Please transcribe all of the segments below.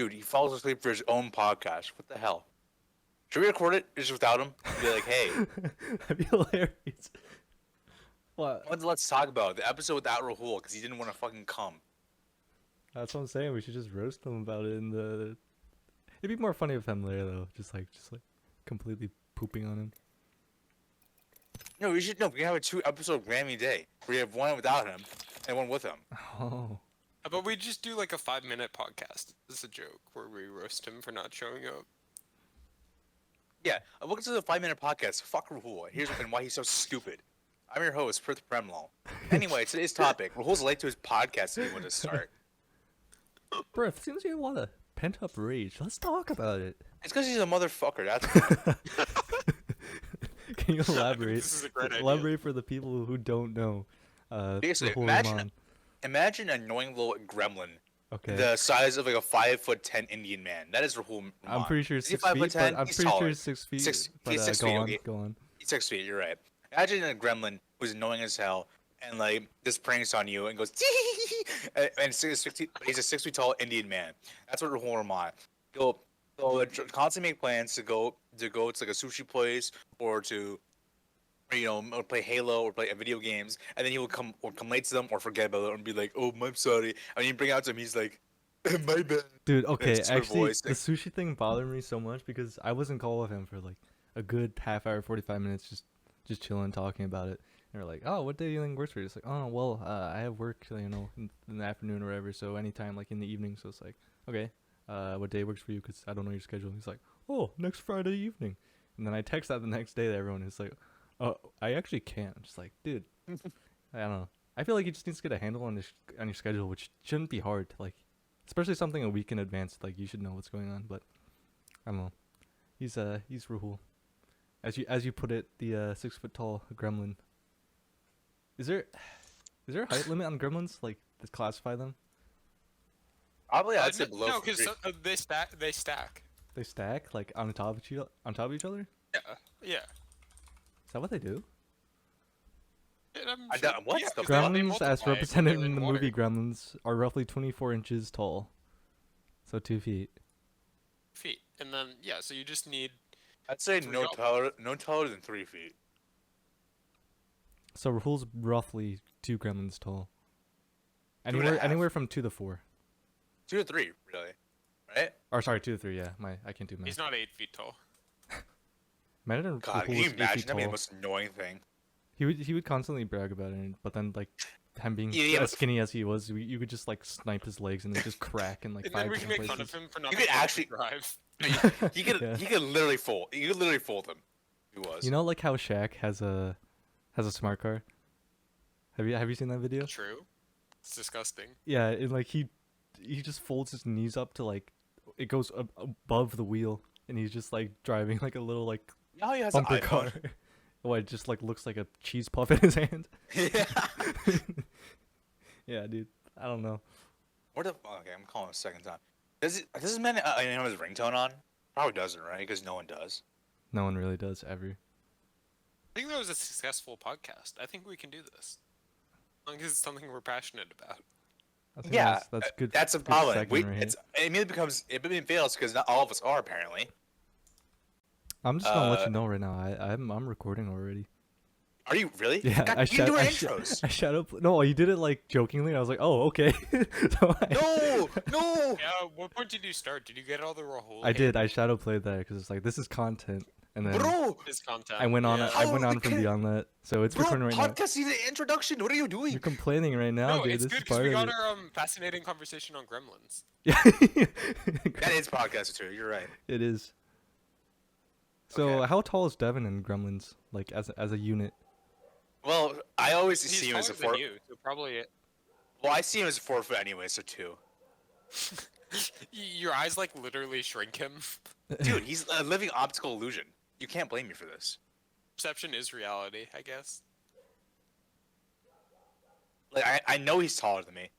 Dude, he falls asleep for his own podcast. What the hell? Should we record it just without him? Be like, hey, That'd be hilarious. What? let's talk about it. The episode without Rahul because he didn't want to fucking come. That's what I'm saying. We should just roast him about it in the. It'd be more funny if him there though, just like completely pooping on him. No, we should. No, we have a 2-episode Grammy day. We have one without him and one with him. Oh. But we just do like a 5-minute podcast. This is a joke where we roast him for not showing up. Yeah, welcome to the 5-minute podcast. Fuck Rahul. Here's why he's so stupid. I'm your host, Prith Premlal. Anyway, today's topic. Rahul's late to his podcast and he wanted to start. Bro, it seems you have a lot of pent up rage. Let's talk about it. It's because he's a motherfucker. That's why. Can you elaborate? This is a great idea. Elaborate for the people who don't know. Basically, Rahul imagine an annoying little gremlin. Okay. The size of like a 5'10" Indian man. That is Rahul Rahman. I'm pretty sure Is it's he 6 feet. 5'10"? But I'm He's pretty taller. sure it's 6 feet. He's but, 6 go feet. on, Okay. go on. He's 6 feet. You're right. Imagine a gremlin who's annoying as hell and like just pranks on you and goes and he's a 6 feet tall Indian man. That's what Rahul Rahman. He'll constantly make plans to go to like a sushi place or to or play Halo or play video games, and then he will come late to them or forget about it and be like, "Oh, I'm sorry." And you bring it out to him, he's like, "My bad." Dude, okay, It's sort of actually, voice the thing. sushi thing bothered me so much because I was in call with him for like a good half hour, 45 minutes, just chilling, talking about it. And they're like, "Oh, what day do you think works for you?" It's like, "Oh, well, I have work, in the afternoon or whatever, so anytime like in the evening." So it's like, "Okay, what day works for you?" Because I don't know your schedule. He's like, "Oh, next Friday evening," and then I text that the next day to everyone. It's like, "Oh, I actually can't." I'm just like, dude, I don't know. I feel like he just needs to get a handle on your schedule, which shouldn't be hard. Like, especially something a week in advance. Like, you should know what's going on. But I don't know. He's Rahul, as you put it, the 6 foot tall gremlin. Is there a height limit on gremlins? Like, to classify them? Probably I'd say below. No, because 3. they stack. They stack. They stack like on top of each other. Yeah. Yeah. Is that what they do? And I'm I sure- don't- what yeah, the 'cause they Gremlins, as multiply represented in in the water. movie Gremlins, are roughly 24 inches tall, so 2 feet. Feet, and then yeah, so you just need. I'd say Three no up. taller than 3 feet. So Rahul's roughly 2 gremlins tall. 2.5. Anywhere from 2 to 4. 2 to 3, really, right? Or sorry, 2 to 3. Yeah, I can't do math. He's not 8 feet tall. Imagine if God, Rahul can was you 8 feet imagine? That'd be the tall. most annoying thing. He would constantly brag about it, but then like him being Yeah, as skinny as he was, you could just like snipe his legs and then just crack in like And 5 then we can different make fun places. of him for not You being could able to actually- drive. He could Yeah. he could literally fold. You could literally fold him. He was. You know, like how Shaq has a smart car. Have you seen that video? True. It's disgusting. Yeah, and like he just folds his knees up to like it goes above the wheel, and he's just like driving like a little like You know how he has an bumper iPhone? car. Well, it just like looks like a cheese puff in his hand. Yeah. Yeah, dude. I don't know. Where the? Okay, I'm calling a second time. Does this man have his ringtone on? Probably doesn't, right? Because no one does. No one really does ever. I think that was a successful podcast. I think we can do this. As long as it's something we're passionate about. I think Yeah, that's good. That's a good problem. segment right here. It immediately fails because not all of us are apparently. I'm just gonna let you know right now. I'm recording already. Are you really? Yeah, God, I you do our I intros. shut up. No, you did it like jokingly. I was like, oh, okay. So No. Yeah, what point did you start? Did you get all the Rahul? I did. I shadow played that because it's like this is content, and then Bro, His content. I went on. Yeah. I went How on from can- beyond that. So it's recording right now. podcast needs an introduction. What are you doing? You're complaining right now, No, dude. it's This good is because part we of got it. our fascinating conversation on Gremlins. Yeah, That is podcast too. You're right. it is. So Okay. how tall is Devin in Gremlins? Like as a unit? Well, I always He's see him as a taller 4. than you, so probably Well, I see him as a 4 foot anyway, so 2. your eyes like literally shrink him. Dude, he's a living optical illusion. You can't blame me for this. Perception is reality, I guess. Like I know he's taller than me,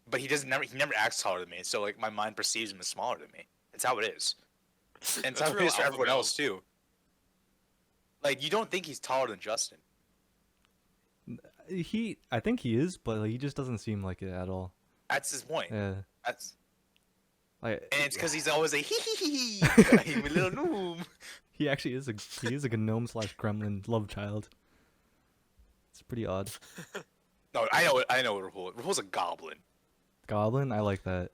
but he never acts taller than me. So like my mind perceives him as smaller than me. That's how it is, and it's That's how it real is for alpha everyone male. else too. Like you don't think he's taller than Justen? I think he is, but like, he just doesn't seem like it at all. That's his point. Yeah. That's Like And it's because he's always a hee guy, you little noob. he actually is a gnome slash gremlin love child. It's pretty odd. No, I know Rahul. Rahul's a goblin. Goblin, I like that.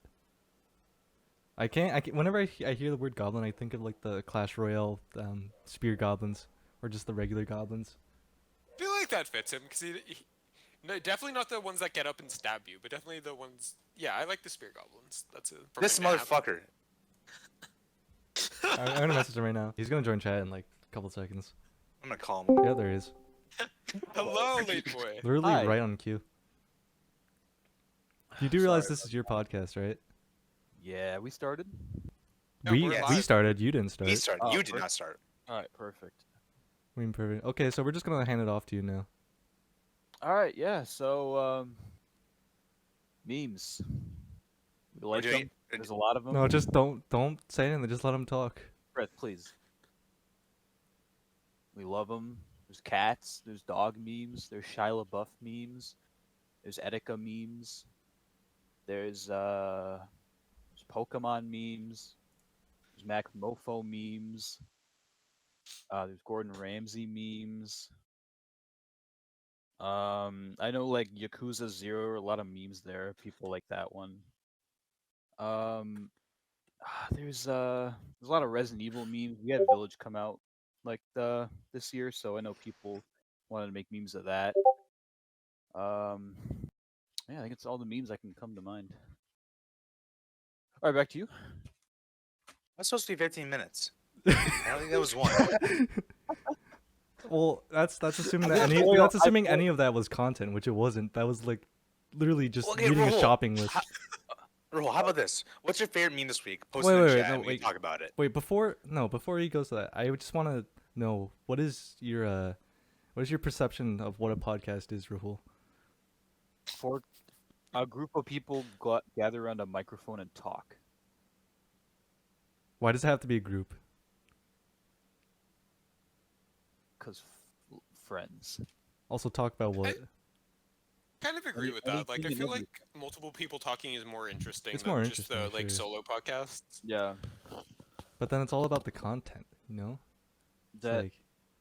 I can't. Whenever I hear the word goblin, I think of like the Clash Royale spear goblins, or just the regular goblins. I feel like that fits him because no, definitely not the ones that get up and stab you, but definitely the ones. Yeah, I like the spear goblins. That's a This motherfucker. I'm gonna message him right now. He's gonna join chat in like a couple seconds. I'm gonna call him. Yeah, there he is. Hello, late boy. Literally Hi. right on cue. You do realize this is your podcast, right? Yeah, we started. No, we we're we live. started. You didn't start. He started. Oh, You did first- not start. All right, perfect. I mean, perfect. Okay, so we're just gonna hand it off to you now. All right, yeah. So, memes. We like doing- them. There's a lot of them. No, just don't say anything. Just let him talk. Breath, please. We love them. There's cats. There's dog memes. There's Shia LaBeouf memes. There's Etika memes. There's Pokemon memes. There's Mac Mofo memes. There's Gordon Ramsay memes. I know like Yakuza 0, a lot of memes there. People like that one. There's a lot of Resident Evil memes. We had Village come out like this year, so I know people wanted to make memes of that. Yeah, I think it's all the memes that can come to mind. All right, back to you. That's supposed to be 15 minutes. I don't think that was one. Well, that's assuming that I any feel- that's I assuming feel- any of that was content, which it wasn't. That was like literally just Okay, reading a Rahul, shopping list. Rahul, how about this? What's your favorite meme this week? Post Wait, it in wait, the wait, chat no, and we wait. can talk about it. Wait, before he goes to that, I just want to know what is your perception of what a podcast is, Rahul? For a group of people gather around a microphone and talk. Why does it have to be a group? Cause friends. Also, talk about what? Kind of agree with that. Like, I anything feel and like multiple people talking is more interesting It's than more just the interesting, like sure. solo podcasts. Yeah. But then it's all about the content, you know? It's That like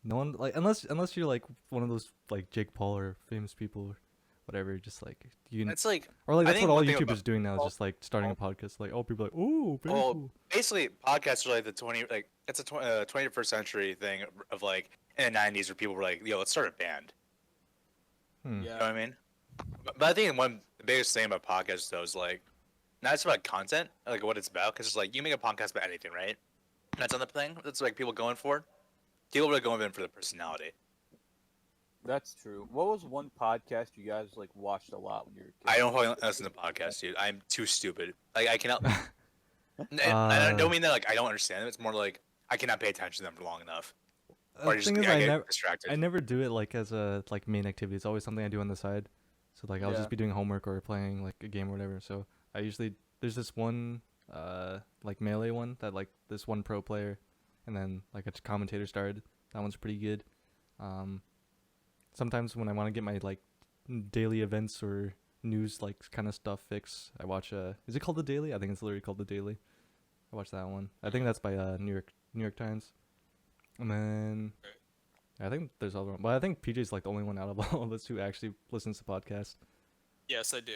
no one like unless you're like one of those like Jake Paul or famous people or whatever, just like you can, It's like, or like I that's think what all one thing YouTubers about- doing now is just like starting a podcast. Like, oh, people are like, oh, very well, cool. basically, podcasts are like the 21st century thing of like in the 90s where people were like, yo, let's start a band. Hmm. You know what I mean? But I think the biggest thing about podcasts though is like, not just about content, like what it's about, because it's like you make a podcast about anything, right? That's another thing. That's like people going for. People really going in for the personality. That's true. What was one podcast you guys like watched a lot when you were kids? I don't really listen to podcasts, dude. I'm too stupid. Like I cannot. And I Uh, don't mean that like I don't understand them. It's more like I cannot pay attention to them for long enough. Or I The just thing is, I I get never distracted. I never do it like as a like main activity. It's always something I do on the side. So like I'll Yeah. just be doing homework or playing like a game or whatever. So I usually there's this one like melee one that like this one pro player, and then like a commentator started. That one's pretty good. Sometimes when I want to get my like daily events or news like kind of stuff fix, I watch is it called The Daily? I think it's literally called The Daily. I watch that one. I think that's by New York Times. And then I think there's other one, but I think PJ's like the only one out of all of us who actually listens to podcasts. Yes, I do.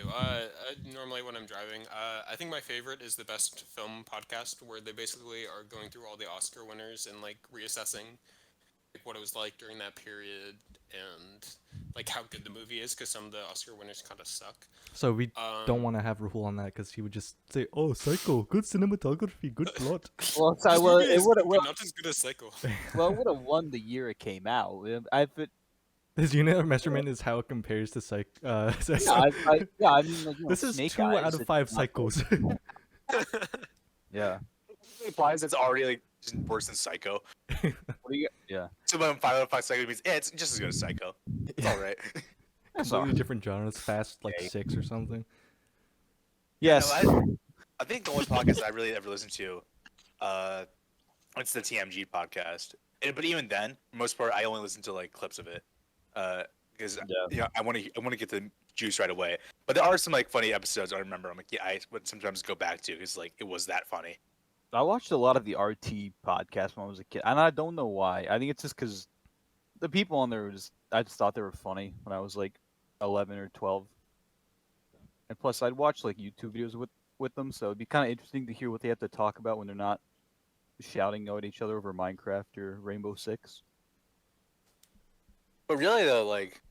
Normally when I'm driving, I think my favorite is the Best Film podcast, where they basically are going through all the Oscar winners and like reassessing like what it was like during that period and like how good the movie is, because some of the Oscar winners kind of suck. So we don't want to have Rahul on that because he would just say, "Oh, Psycho, good cinematography, good plot." Well, This it movie is would good, have but not as good as Psycho. won the year it came out. His unit of measurement is how it compares to Psycho. I mean, like, This is Snake 2 Eyes, out of it's 5 not Psychos. Yeah. It implies it's already like just worse than Psycho. What do you? Yeah. So when 5 out of 5 Psycho means it's just as good as Psycho. It's all right. That's Completely different genres. Fast like Okay. 6 or something. Yes. No, I think the only podcast I really ever listened to, it's the TMG podcast. But even then, for most part, I only listen to like clips of it, because Yeah. I want to get the juice right away. But there are some like funny episodes I remember. I'm like, yeah, I would sometimes go back to because like it was that funny. I watched a lot of the RT podcast when I was a kid, and I don't know why. I think it's just because the people on there were I just thought they were funny when I was like 11 or 12. And plus, I'd watch like YouTube videos with them, so it'd be kind of interesting to hear what they have to talk about when they're not shouting at each other over Minecraft or Rainbow Six. But really though, like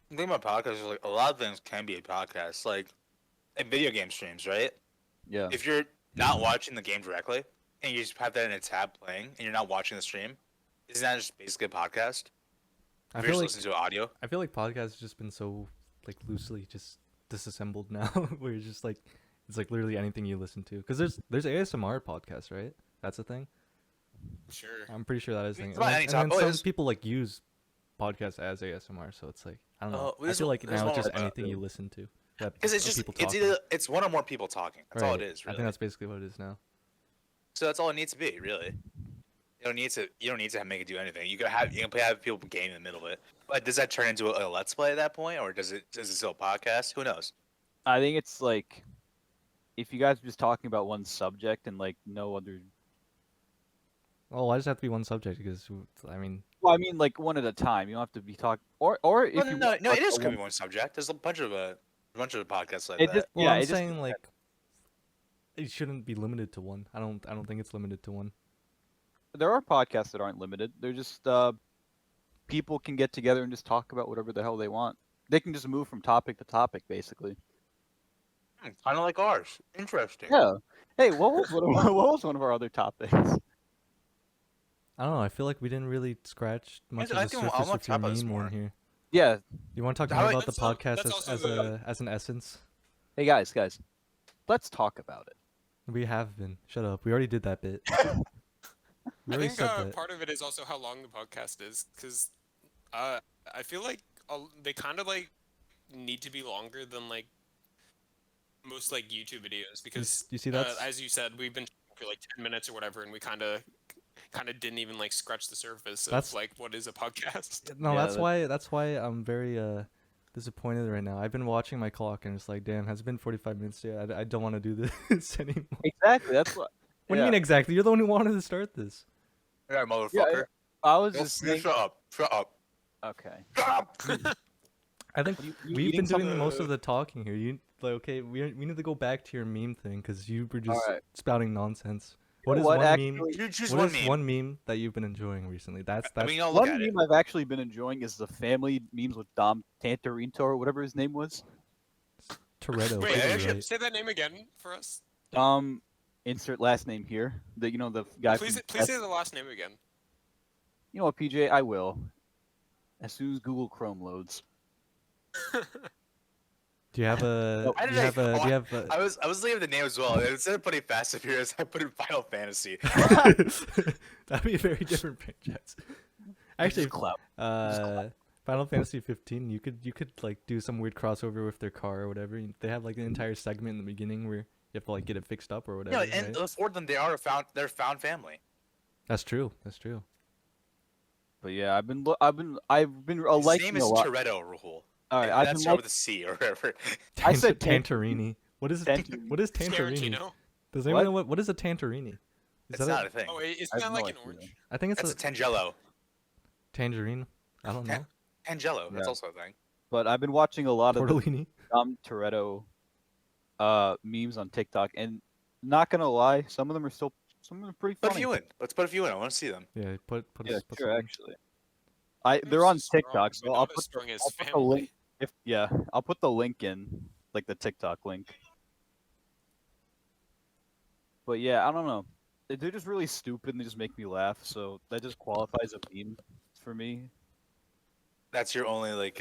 the thing about podcasts is like a lot of things can be a podcast. Like in video game streams, right? Yeah. If you're not watching the game directly and you just have that in a tab playing and you're not watching the stream, isn't that just basically a podcast? I If feel you're like just listening to audio. I feel like podcasts have just been so like loosely just disassembled now, where it's just like it's like literally anything you listen to. Because there's ASMR podcasts, right? That's a thing. Sure. I'm pretty sure that is a thing. It's about any And then topic. some It's- people like use podcasts as ASMR, so it's like I don't know. I there's feel one- like there's now it's one just with, anything you listen to. Because it's just people it's talking. either it's one or more people talking. That's all it Right. is, I really. think that's basically what it is now. So that's all it needs to be, really. You don't need to make it do anything. You can have people game in the middle of it. But does that turn into a let's play at that point, or does it still a podcast? Who knows? I think it's like if you guys are just talking about one subject and like no other. Well, why does it have to be one subject? Because I mean, Well, I mean, like one at a time. You don't have to be talking, or if you No, want it to is talk gonna about be one subject. There's a bunch of podcasts like It that. just- well, yeah, I'm it just saying depends. like it shouldn't be limited to one. I don't think it's limited to one. There are podcasts that aren't limited. They're just people can get together and just talk about whatever the hell they want. They can just move from topic to topic, basically. Kind of like ours. Interesting. Yeah. Hey, what was what was one of our other topics? I don't know. I feel like we didn't really scratch much I of the think I surface wanna with your talk about this meme more. one here. Yeah. You want to talk How more I- about the That's al- podcast that's as also as an essence? Hey guys, let's talk about it. We have been. Shut up. We already did that bit. We I already think said that. part of it is also how long the podcast is, because I feel like they kind of like need to be longer than like most like YouTube videos, because you see that's as you said, we've been talking for like 10 minutes or whatever, and we kind of didn't even like scratch the surface That's- of like what is a podcast. no. Yeah, That's why I'm very disappointed right now. I've been watching my clock and it's like, damn, has it been 45 minutes yet? I don't want to do this anymore. Exactly. That's what. What do you mean exactly? You're the one who wanted to start this. Yeah, motherfucker. I was Don't- just saying. shut up. Shut up. Okay. Shut up. I think You we've eating been doing something? most of the talking here. You like okay? We need to go back to your meme thing because you were just Alright. spouting nonsense. You What know is what, one actually- meme? You choose What one is meme. one meme that you've been enjoying recently? That's I mean, I'll look One at it. meme I've actually been enjoying is the family memes with Dom Tantarito or whatever his name was. Toretto. Wait, you're actually, right. say that name again for us. Insert last name here. The the guy. Please, from please say the last name again. You know what, PJ? I will. As soon as Google Chrome loads. Do you have a? Why Do did you I- have a? Do oh, you have a? I was thinking of the name as well. And instead of putting Fast and Furious, I put in Final Fantasy. That'd be a very different franchise. Actually, clout. Final Fantasy 15. You could like do some weird crossover with their car or whatever. They have like an entire segment in the beginning where you have to like get it fixed up or whatever. Yeah, and right? for them, they're found family. That's true. That's true. But yeah, I've been His liking name a is lot. Toretto, Rahul. All right, And I've that's been start like, with a C or whatever. I said Tantarini. What is Tantarini. what is Tantarini? Tarantino. Does anyone What? know what is a Tantarini? Is It's that not a thing. Oh, wait, isn't I have that no like an idea. orange? I think it's That's a a Tangelo. tangerine. I don't know. Tangelo. That's Yeah. also a thing. but I've been watching a lot of the Tortellini. Dom Toretto memes on TikTok, and not gonna lie, some of them are pretty Put a funny. few in. Let's put a few in. I want to see them. Yeah, put Yeah, put sure, some- actually. They're on Strong, TikTok, but so not I'll as put strong as I'll put the family. link. I'll put the link in, like the TikTok link. But yeah, I don't know. They're just really stupid and they just make me laugh, so that just qualifies a meme for me. That's your only like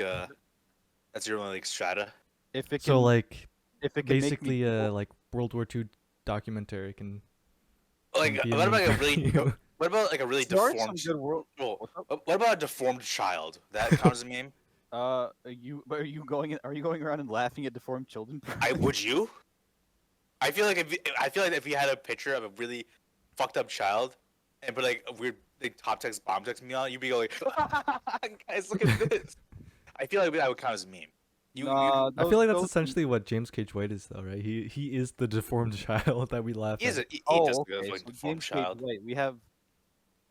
strata. If it can, So like if it can basically make me giggle. like World War II documentary can Like be a what about meme like a for really you. what about like a really There are some deformed good world. well, what about a deformed child? That counts as a meme? Are you going around and laughing at deformed children? Would you? I feel like if you had a picture of a really fucked up child and put like a weird like top text bomb text me on, you'd be going, guys, look at this. I feel like that would count as a meme. Nah, I feel like that's those- essentially what James Cage White is, though, right? He is the deformed child that we laugh he is at. he Oh, does okay. look like So a deformed James Cage child. White,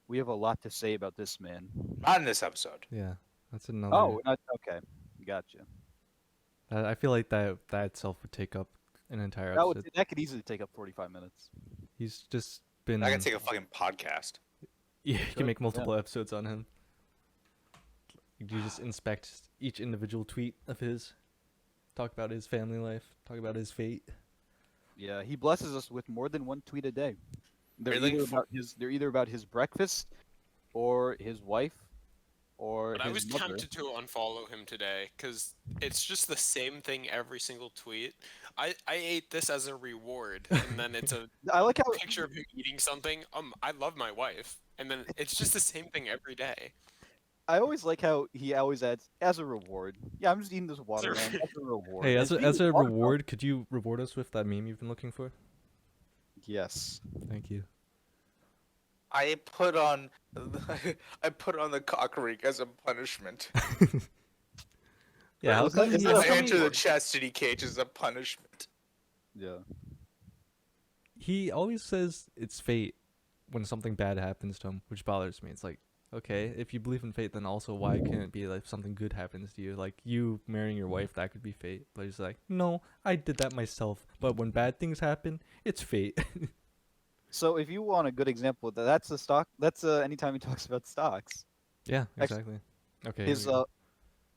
we have a lot to say about this man. Not in this episode. Yeah, that's another. Oh, not okay. Gotcha. I feel like that itself would take up an entire That would episode. that could easily take up 45 minutes. He's just been. I can take a fucking podcast. Yeah, you Sure, can make yeah. multiple episodes on him. You just inspect each individual tweet of his, talk about his family life, talk about his fate. Yeah, he blesses us with more than one tweet a day. They're Really? they're either about his breakfast, or his wife, or But I was his mother. tempted to unfollow him today because it's just the same thing every single tweet. I ate this as a reward, and then it's a I like how picture of him eating something. I love my wife, and then it's just the same thing every day. I always like how he always adds as a reward. Yeah, I'm just eating this watermelon as a reward. Hey, And as a, speaking as of a watermelon- reward, could you reward us with that meme you've been looking for? Yes. Thank you. I put on the cock ring as a punishment. Yeah, how was come that- is he- that I something- enter the chastity cage as a punishment. Yeah. he always says it's fate when something bad happens to him, which bothers me. It's like, okay, if you believe in fate, then also why can't it be like something good happens to you? Like you marrying your wife, that could be fate. But he's like, no, I did that myself. But when bad things happen, it's fate. So if you want a good example of that, that's a stock. That's anytime he talks about stocks. Yeah, Actually, exactly. Okay. His here we go.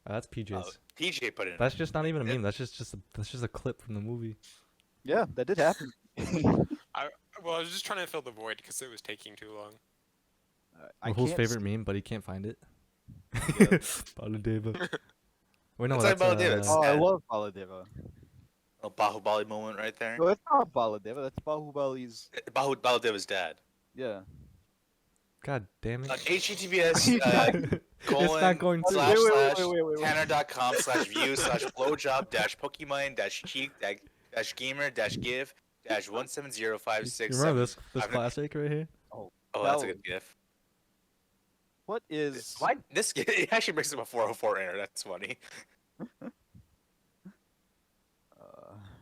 that's PJ's. TJ put it in. That's just not even a meme. That's just a clip from the movie. yeah, that did happen. Well, I was just trying to fill the void because it was taking too long. I Rahul's can't favorite meme, but he can't find it. Yeah. Baladeva. Wait, no, It's like that's Baladeva, it's- Oh, I Yeah. love Baladeva. A Bahubali moment right there. No, that's not Baladeva. That's Bahubali's. Baladeva's dad. Yeah. God damn it. HTTPS It's not going to. slash slash wait. tanner.com slash view slash blowjob dash pokemon dash cheek dash gamer dash give dash 170567. You remember this I've- classic right here? Oh, that's a That good gif. What is? Why this? It actually brings up a 404 error. That's funny.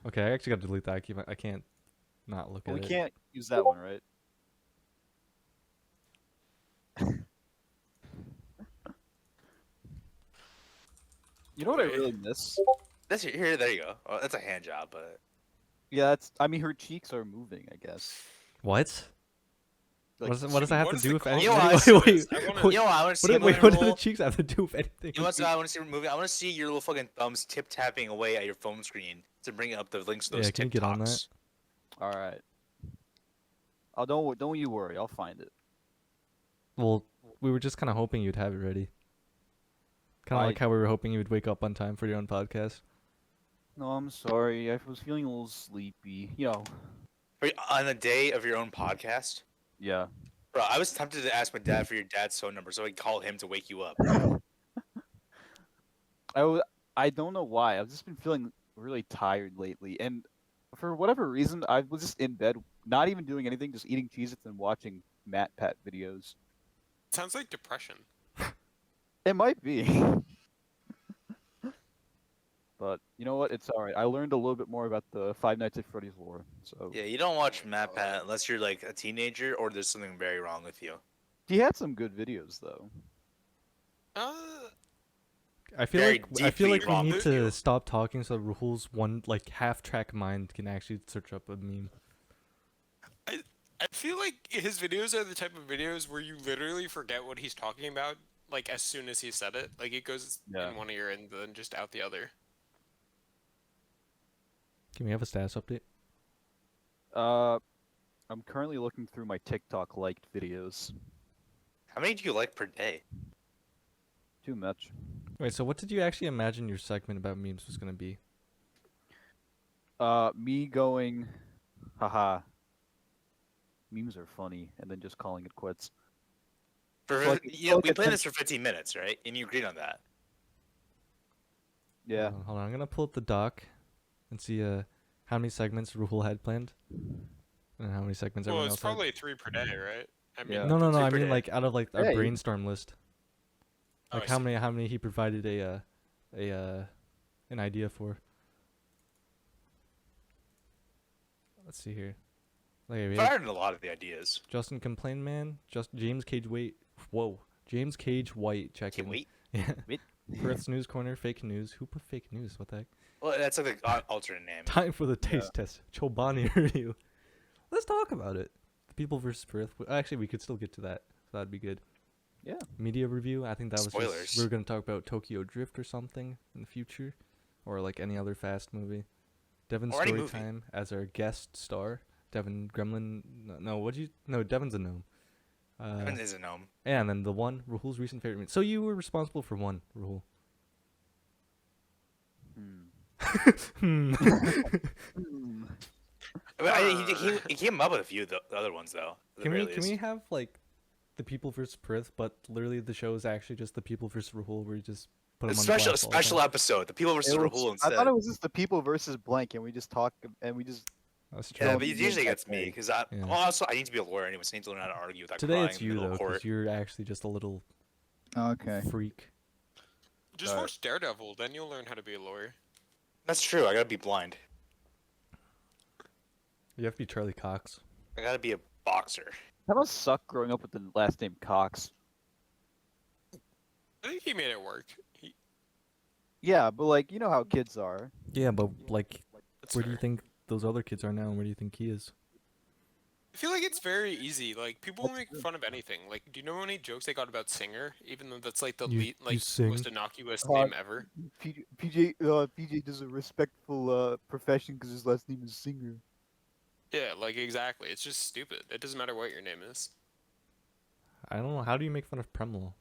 Okay, I actually got to delete that. I can't not look at We it. can't use that one, right? You know what I really miss? That's here. There you go. Oh, that's a hand job, but Yeah, that's. I mean, her cheeks are moving. I guess. What? Like, What does that have What to is do the with context You know anything? what, Wait, I wait, wanna- wait, you know what I want to see? what Movie do the rule? cheeks have to do with anything? You know what I want to see? Movie. I want to see your little fucking thumbs tip tapping away at your phone screen to bring up the links to those Yeah, can you get on that? TikToks. All right. Oh, don't you worry. I'll find it. Well, we were just kind of hoping you'd have it ready. Kind of I- like how we were hoping you would wake up on time for your own podcast. No, I'm sorry. I was feeling a little sleepy. On the day of your own podcast, Yeah. bro. I was tempted to ask my dad for your dad's phone number so I could call him to wake you up. I don't know why. I've just been feeling really tired lately, and for whatever reason, I was just in bed, not even doing anything, just eating Cheez-Its and watching Matt Pat videos. Sounds like depression. It might be. But you know what? It's alright. I learned a little bit more about the Five Nights at Freddy's lore. So Yeah, you don't watch Matt Pat unless you're like a teenager or there's something very wrong with you. he had some good videos though. I feel Very like we deeply wrong need with to you. stop talking so Rahul's one like half-track mind can actually search up a meme. I feel like his videos are the type of videos where you literally forget what he's talking about, like as soon as he said it. Like it goes Yeah. in one ear and then just out the other. Can we have a status update? I'm currently looking through my TikTok liked videos. How many do you like per day? Too much. Wait, so what did you actually imagine your segment about memes was gonna be? Me going, haha. Memes are funny, and then just calling it quits. For, Like- yeah, like we a played ten- this for 15 minutes, right? And you agreed on that. Yeah. Hold on, I'm gonna pull up the doc and see how many segments Rahul had planned and how many segments Well, everyone it's else probably 3 per day, right? I mean, Yeah. had. No, Three I per mean day. like out of like our Hey. brainstorm list. Oh, Like I how see. many he provided a an idea for. Let's see here. Okay, we have Fired in a lot of the ideas. Justin Complain Man, James Cage White. Whoa, James Cage White. Check Can't in. wait. Yeah. Wait. Perth's News Corner, fake news. Who put fake news? What the heck? Well, that's like the alternate name. Time for the taste test. Chobani review. Let's talk about it. The People versus Perth. Actually, we could still get to that. So that'd be good. Yeah. Media review. I think that was Spoilers. just, we were gonna talk about Tokyo Drift or something in the future, or like any other fast movie. Devin Or any movie. Storytime as our guest star. Devin Gremlin. No, what'd you? No, Devin's a gnome. Devin is a gnome. And then the one Rahul's recent favorite movie. So you were responsible for one, Rahul. Hmm. He came up with a few of the other ones though. at the Can very we least. have like the People versus Perth, but literally the show is actually just the People versus Rahul, where you just put A them on special blast all the special time? episode. The people versus It was- Rahul I instead. thought it was just the people versus blank, and we just talk and we just. That's true. Yeah, Don't but it make usually that gets me way. because I Yeah. also I need to be a lawyer anyway. So I need to learn how to argue without Today crying it's in the you middle though, of court. because you're actually just a little Okay. freak. Just watch Daredevil, then you'll learn how to be a lawyer. That's true. I gotta be blind. You have to be Charlie Cox. I gotta be a boxer. That must suck growing up with the last name Cox. I think he made it work. Yeah, but like you know how kids are. Yeah, but like, That's where do you fair. think those other kids are now, and where do you think he is? I feel like it's very easy. Like people That's make true. fun of anything. Like, do you know any jokes they got about Singer? Even though that's like the You like sing? most innocuous Uh, name ever. PJ does a respectful profession because his last name is Singer. Yeah, like exactly. It's just stupid. It doesn't matter what your name is. I don't know. How do you make fun of Premlo?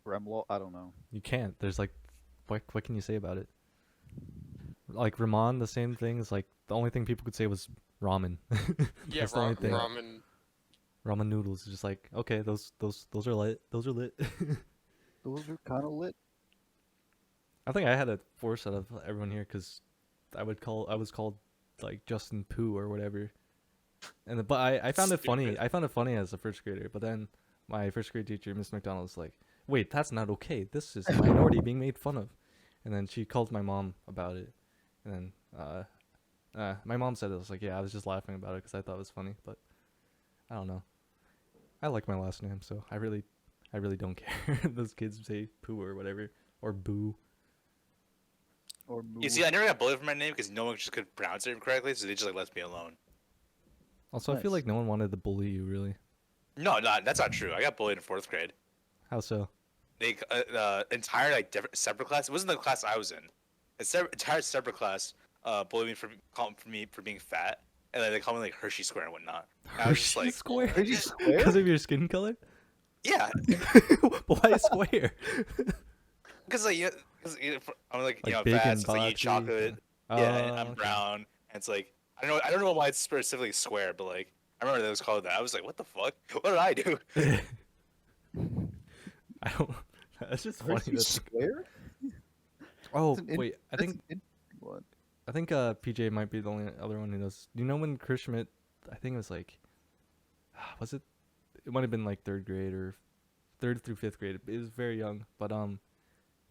Remlo, I don't know. You can't. There's like, what can you say about it? Like Ramon, the same thing. Is like the only thing people could say was ramen. Yeah, That's the only thing. ramen. Ramen noodles is just like, okay, those are lit. Those are lit. Those are kind of lit. I think I had a force out of everyone here because I was called like Justin Pooh or whatever, but I found it funny. Stupid. I found it funny as a first grader, but then my first grade teacher, Miss McDonald, was like, "Wait, that's not okay. This is a minority being made fun of," and then she called my mom about it, and then my mom said it was like, "Yeah, I was just laughing about it because I thought it was funny," but I don't know. I like my last name, so I really don't care. Those kids say Pooh or whatever or Boo. Or You see, I never got bullied for my name because no one just could pronounce it correctly, so they just like left me alone. Also, I feel Nice. like no one wanted to bully you, really. No, that's not true. I got bullied in 4th grade. How so? They entire like different separate class. It wasn't the class I was in. Entire separate class bullied me for being fat, and then they called me like Hershey Square and whatnot. And I was just Hershey like, square? Hershey Square? Because of your skin color? yeah, But why square? because like I'm like you Like know big fat, and so it's like you eat boxy, chocolate. yeah. Yeah, and Oh, I'm okay. brown, and it's like I don't know why it's specifically square, but like I remember that it was called that. I was like, what the fuck? What did I do? I don't. That's just funny. Hershey That's, Square? oh That's an wait, I That's think an interesting one. PJ might be the only other one who knows. Do you know when Chris Schmidt? I think it was like, was it? It might have been like 3rd grade or 3rd through 5th grade. It was very young, but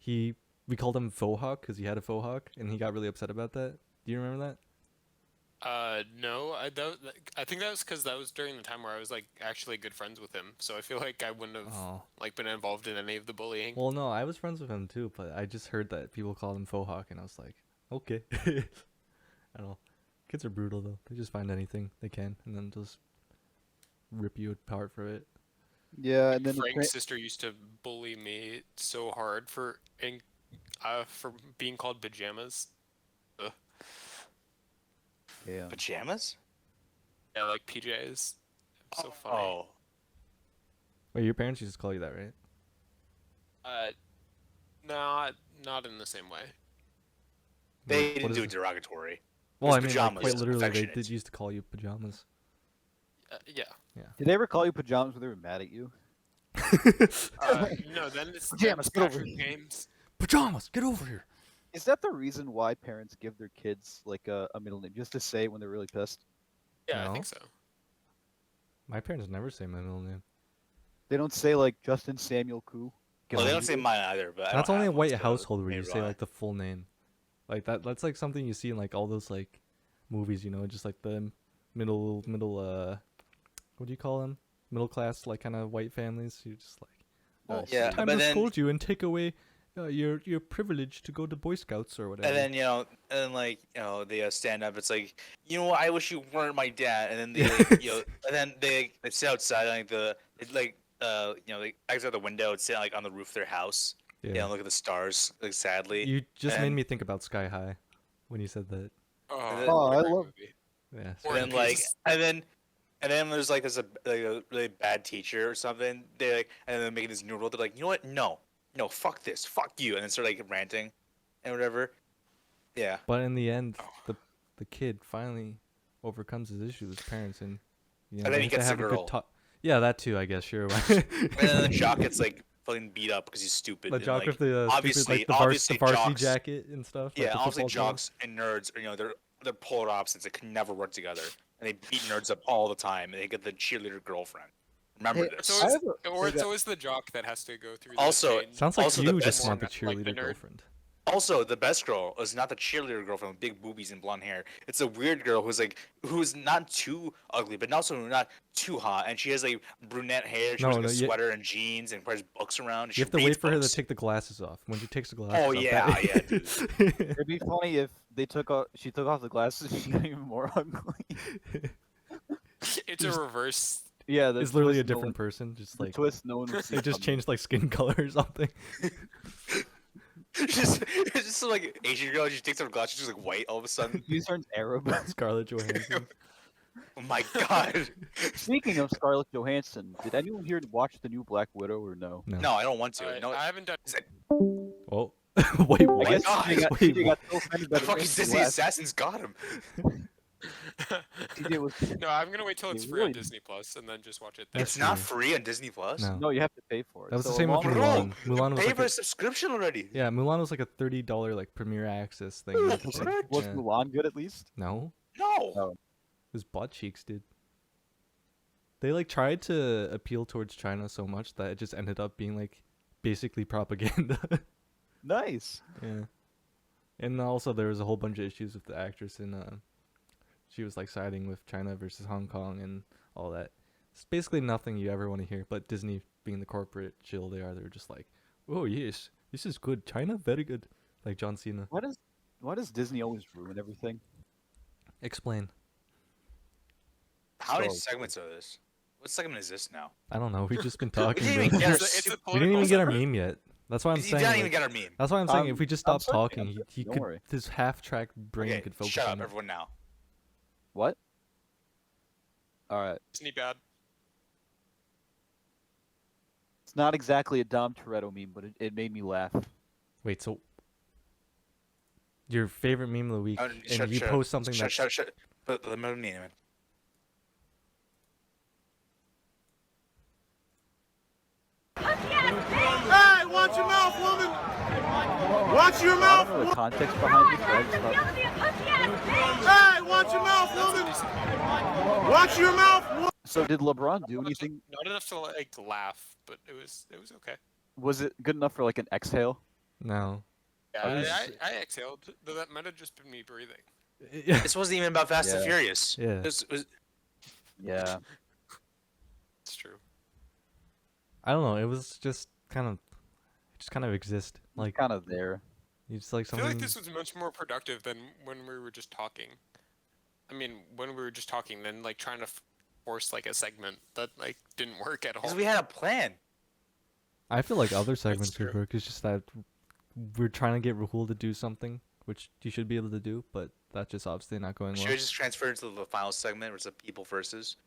we called him Faux Hawk because he had a faux hawk, and he got really upset about that. Do you remember that? No, I think that was because that was during the time where I was like actually good friends with him. So I feel like I wouldn't have Oh. like been involved in any of the bullying. Well, no, I was friends with him too, but I just heard that people called him Faux Hawk, and I was like, okay. I don't know. Kids are brutal though. They just find anything they can, and then just rip you apart for it. Yeah, and then Frank's sister used to bully me so hard for being called pajamas. Ugh. yeah. Pajamas? Yeah, like PJs. So funny. Oh, Wait, your parents used to call you that, right? Not in the same way. they What didn't is do it? derogatory. Well, I was mean, like, pajamas, quite literally, they affectionate. did used to call you pajamas. Yeah. Did they ever call you pajamas when they were mad at you? No, then it's Pajamas, get over Patrick here. Games. Pajamas, get over here. Is that the reason why parents give their kids like a middle name just to say it when they're really pissed? Yeah, No. I think so. My parents never say my middle name. They don't say like Justin Samuel Koo. Well, they God. don't say mine either, but I That's don't only a have one, white so household where maybe you say wrong. like the full name. Like that's like something you see in like all those like movies, you know, just like the middle what do you call them? Middle class like kind of white families. You're just like, I oh, yeah, time but to then- scold you and take away your privilege to go to Boy Scouts or whatever. And then they stand up. It's like, I wish you weren't my dad. And then they and then they sit outside like they exit the window and sit like on the roof of their house. yeah, Look at the stars, like sadly. you just made and- me think about Sky High when you said that. Oh, Oh, what a I great love- movie. Yeah, Or And in then pieces. and then there's like a really bad teacher or something. They and then they're making this new rule. They're like, you know what? No, fuck this, fuck you, and then start like ranting and whatever. Yeah. but in the end, Oh. the kid finally overcomes his issues with his parents, and And then they he have to gets have the a girl. good talk. Yeah, that too, I guess. Sure. And then the jock gets like fucking beat up because he's stupid. The and, jock like, with the stupid, obviously- like the obviously varsity jocks- jacket and stuff. Yeah, like the obviously football team. jocks and nerds, they're polar opposites. They can never work together, and they beat nerds up all the time. And they get the cheerleader girlfriend. Remember Hey, this. So I it's, have a- or like it's a- always the jock that has to go through. The Also- change. Sounds like Also, the you best just want the one, like the cheerleader nerd. girlfriend. Also, the best girl is not the cheerleader girlfriend with big boobies and blonde hair. It's a weird girl who's not too ugly, but also not too hot, and she has like brunette hair. She No, wears like no, a you- sweater and jeans and wears books around. And You she have to reads wait for her to books. take the glasses off. When she takes the glasses Oh, off. yeah, yeah, dude. It'd be funny if she took off the glasses. She got even more ugly. It's a reverse. Yeah, the It's literally a twist no different one- person. Just the like twist. No one. would see they just coming. changed like skin color or something. it's just some, like Asian girl. She takes off her glasses. She's like white all of a sudden. She turns Arab. Scarlett Johansson. Oh my god. Speaking of Scarlett Johansson, did anyone here watch the new Black Widow or no? No. No, I don't want to. No, I haven't done. Oh. Wait, I what? guess Wait, TJ got so offended by the fucking first Disney last. assassins got him. TJ was No, I'm gonna wait till it's Yeah, free on really. Disney Plus and then just watch it. There. That's It's not true. free on Disney Plus. No. no, you have to pay for it. That was the So same with along Mulan. Bro, Mulan was Pay like for a, a subscription already. yeah, Mulan was like a $30 like premiere access thing. What? It's like- Was yeah. Mulan good at least? No, No. No. it was butt cheeks, dude. They like tried to appeal towards China so much that it just ended up being like basically propaganda. Nice. Yeah. And also there was a whole bunch of issues with the actress and she was like siding with China versus Hong Kong and all that. It's basically nothing you ever want to hear, but Disney being the corporate chill they are, they're just like, "Oh, yes. This is good. China, very good." Like John Cena. Why does Disney always ruin everything? Explain. How many So- segments are this? What segment is this now? I don't know. We've just been We talking. didn't bro. even get our It's a We didn't even political get our segment. meme yet. That's why I'm You saying. didn't like- even get our meme. that's why I'm saying I'm- if we just I'm stopped searching, talking, he don't could worry. this half-track brain Okay, could focus shut on up, it. everyone now. What? All right. Disney bad. It's not exactly a Dom Toretto meme, but it made me laugh. Wait, so your favorite meme of the week, Oh, and shut- you shut- post something shut, that's shut. But let me name it. Hey, watch your mouth, woman! Watch your I mouth! don't know the context behind this, but I just thought... Hey, watch your mouth, woman! Watch your mouth! So did LeBron do Not anything? Not enough to like laugh, but it was okay. Was it good enough for like an exhale? no. Yeah, I was- I exhaled. Though that might have just been me breathing. Yeah. This wasn't even about Fast and Yeah. Furious. Yeah. This was Yeah. It's true. I don't know. It was just kind of, it just kind of exist. Like Kind of there. you just like I feel something. like this was much more productive than when we were just talking. I mean, when we were just talking, then like trying to force like a segment that like didn't work at all. because we had a plan. I feel like other segments could true. work. It's just that we're trying to get Rahul to do something, which you should be able to do, but that's just obviously not going Should well. we just transfer into the final segment, where it's the people versus?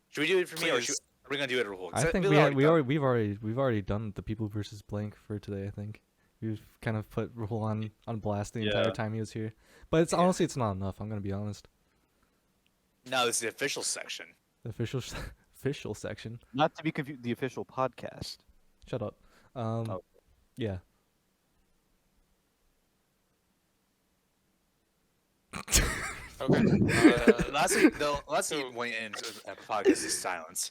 Should we do it for me, or Please. are we gonna do it at Rahul? 'Cause I think feel we like had, we that- already we've already done the people versus blank for today. I think we've kind of put Rahul on blast the entire Yeah. time he was here, but it's Yeah. honestly it's not enough. I'm gonna be honest. No, this is the official section. The official official section. Not to be confused, the official podcast. Shut up. Oh. Yeah. Okay. Last week, though, last So- week went into a podcast is silence.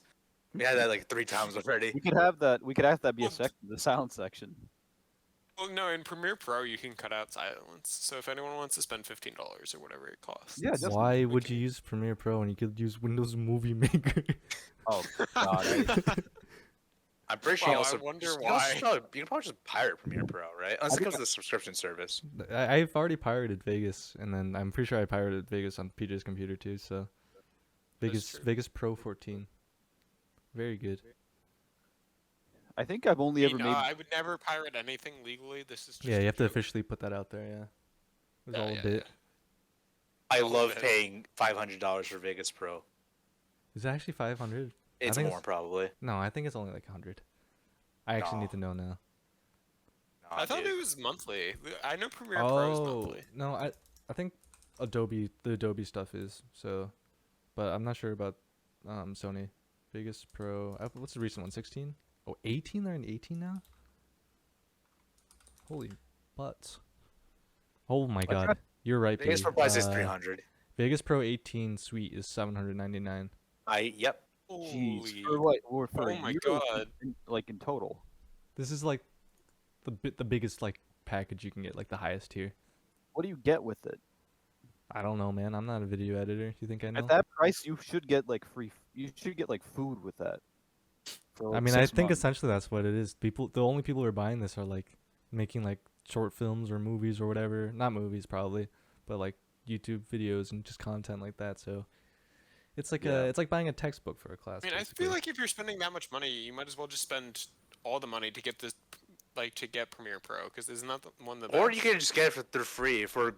We had that like 3 times already. We could have that. We could have that be a Well, section, the sound section. Well, no, in Premiere Pro you can cut out silence. So if anyone wants to spend $15 or whatever it costs, Yeah, just Why we would you can- use Premiere Pro when you could use Windows Movie Maker? Oh God, I'm pretty sure Well, you also I wonder you can why. you can probably just pirate Premiere Pro, right? Unless it comes with a subscription service. I've already pirated Vegas, and then I'm pretty sure I pirated Vegas on PJ's computer too. So true. Vegas Pro 14, very good. I think I've only ever made. I would never pirate anything legally. This is just Yeah, a you have to joke. officially put that out there. Yeah, it was Yeah, all yeah, a bit. I Oh, love man. paying $500 for Vegas Pro. Is it actually 500? It's think more it's- probably. No, I think it's only like 100. I actually No. need to know now. I thought dude. it was monthly. I know Premiere Pro is monthly. No, I think the Adobe stuff is so, but I'm not sure about Sony. Vegas Pro. What's the recent one? 16? Oh, 18? They're in 18 now. Holy butts! Oh my tried- god, you're right. Vegas B. Pro price is 300. Vegas Pro 18 Suite is 799. Yep. Jeez, Holy. for what? Or for Oh a my year, God. like in total. This is like the biggest like package you can get, like the highest tier. What do you get with it? I don't know, man. I'm not a video editor. You think I know? At that price, you should get like free. You should get like food with that. For, I like, mean, I 6 think months. essentially that's what it is. The only people who are buying this are like making like short films or movies or whatever. Not movies probably, but like YouTube videos and just content like that. So it's like Yeah. it's like buying a textbook for a class. I mean, I basically. feel like if you're spending that much money, you might as well just spend all the money to get this, like to get Premiere Pro, because isn't that the one of the Or best? you can just get it through free through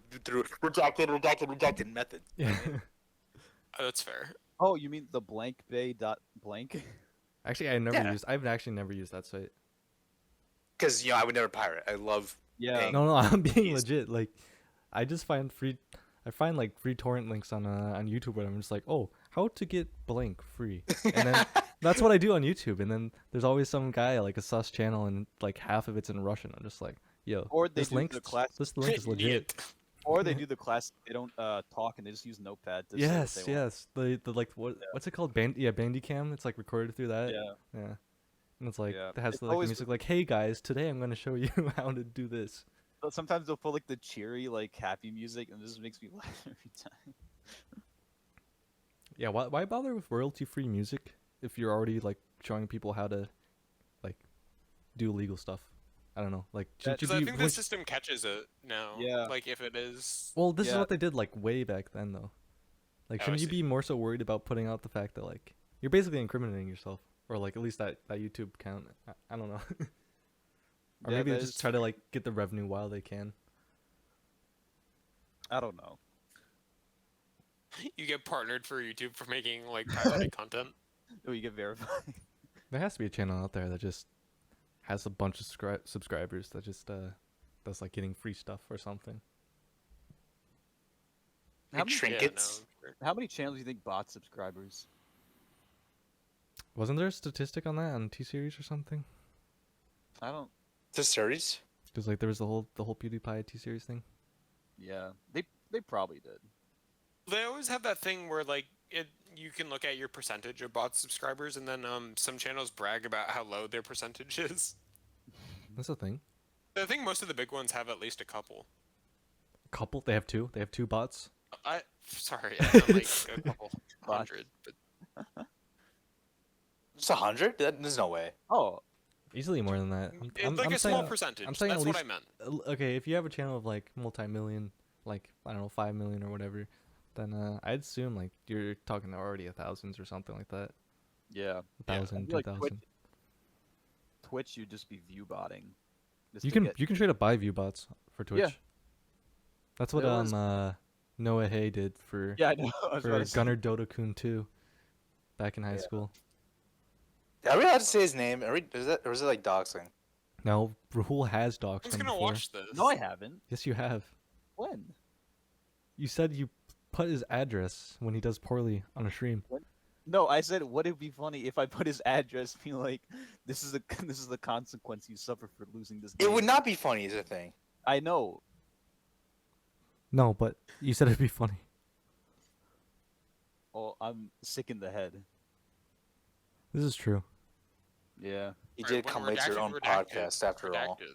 redacted method. Yeah. Oh, that's fair. Oh, you mean the blank bay dot blank? Actually, I've actually never used that site. Because I would never pirate. I love Yeah. Dang. No, I'm being Jeez. legit. Like, I just find I find like free torrent links on YouTube, and I'm just like, oh, how to get blank free, and then that's what I do on YouTube. And then there's always some guy like a sus channel, and like half of it's in Russian. I'm just like, yo, Or they this do link, the class- this link is legit. Or they do the classic. They don't talk and they just use Notepad. To say what Yes, they want. yes. The like what's it called? Bandicam. It's like recorded through that. Yeah. Yeah. And it's like Yeah. it has It's the like always- music like, hey guys, today I'm gonna show you how to do this. But sometimes they'll put like the cheery, like happy music, and it just makes me laugh every time. Yeah, why bother with royalty-free music if you're already like showing people how to like do legal stuff? I don't know. Like, That- Because I think the system catches it now. Yeah. Like if it is. well, this is Yeah. what they did like way back then, though. Like, Oh, I shouldn't you see. be more so worried about putting out the fact that like you're basically incriminating yourself, or like at least that YouTube account? I don't know. Or Yeah, maybe they that just is try to like get the revenue while they can. I don't know. You get partnered for YouTube for making like pirated content. Oh, you get verified. There has to be a channel out there that just has a bunch of subscribers that just that's like getting free stuff or something. How many, trinkets. Yeah, no, how many channels do you think bought subscribers? Wasn't there a statistic on that on T Series or something? I don't. It's a series. Because like there was the whole PewDiePie T Series thing. Yeah, they probably did. They always have that thing where like you can look at your percentage of bot subscribers, and then some channels brag about how low their percentage is. That's a thing. I think most of the big ones have at least a couple. Couple? They have two. They have two bots. Sorry, I meant like a couple Bots. hundred, but Just 100? There's no way. Oh, Easily more than that. it's like a small percentage. I'm saying That's at what I least- meant. Okay, if you have a channel of like multi-million, like I don't know, 5 million or whatever, then I'd assume like you're talking already thousands or something like that. yeah. A thousand, I feel like 2,000. Twitch, you'd just be view botting. just You to can get- you can straight up buy view bots for Twitch. Yeah. That's what There was- Noah Hay did for Yeah, I know. I was about for to say- Gunnar Dodokun 2 back in high Yeah. school. Are we allowed to say his name? Or is it like doxing? No, Rahul has doxed Who's him gonna before. watch this? No, I haven't. Yes, you have. When? You said you put his address when he does poorly on a stream. No, I said, would it be funny if I put his address, be like, this is the consequence you suffer for losing this game. It would not be funny, is the thing. I know. No, but you said it'd be funny. Oh, I'm sick in the head. This is true. Yeah. You Alright, did when come late to your own redacted, podcast after all. redacted.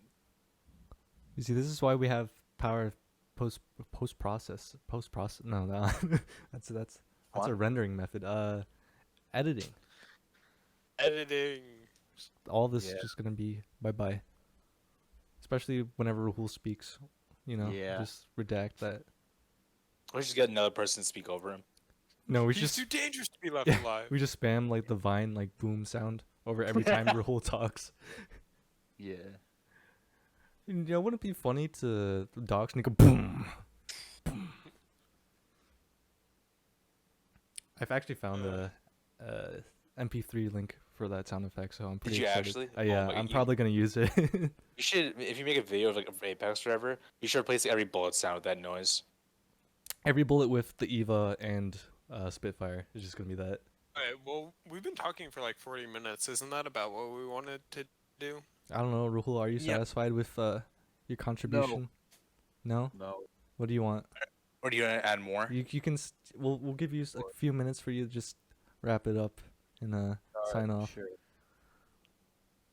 You see, this is why we have power post process. No, no. that's a What? rendering method. Editing. Editing. All this is Yeah. just gonna be bye. Especially whenever Rahul speaks, you know, Yeah. just redact that. We should get another person to speak over him. No, we He's just too dangerous to be left Yeah, alive. we just spam like the Vine like boom sound over every time Rahul talks. Yeah. You know, wouldn't it be funny to dogs and go boom? I've actually found a MP3 link for that sound effect, so I'm pretty you excited. actually? Yeah, Oh, I'm you- probably gonna use it. You should, if you make a video of like of Apex or whatever, you should replace every bullet sound with that noise. Every bullet with the Eva and Spitfire is just gonna be that. Alright, well, we've been talking for like 40 minutes. Isn't that about what we wanted to do? I don't know, Rahul, are you Yep. satisfied with your contribution? No. No. What do you want? Or do you want to add more? You can. We'll give you a few minutes for you to just wrap it up and sign off. Sure.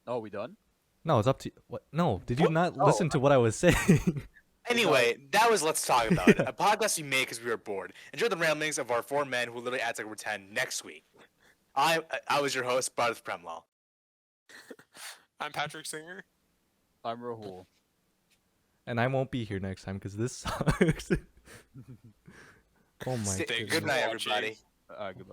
Oh, we done? No, it's up to you. What? No, did you What? not Oh, listen to what I was saying? Anyway, that was Let's Talk About It, a podcast we made because we were bored. Enjoy the ramblings of our four men who literally act like we're 10 next week. I was your host, Bharath Premlal. I'm Patrick Singer. I'm Rahul. And I won't be here next time because this sucks. Oh my Stay- goodness. Good night, watching. everybody. Goodbye.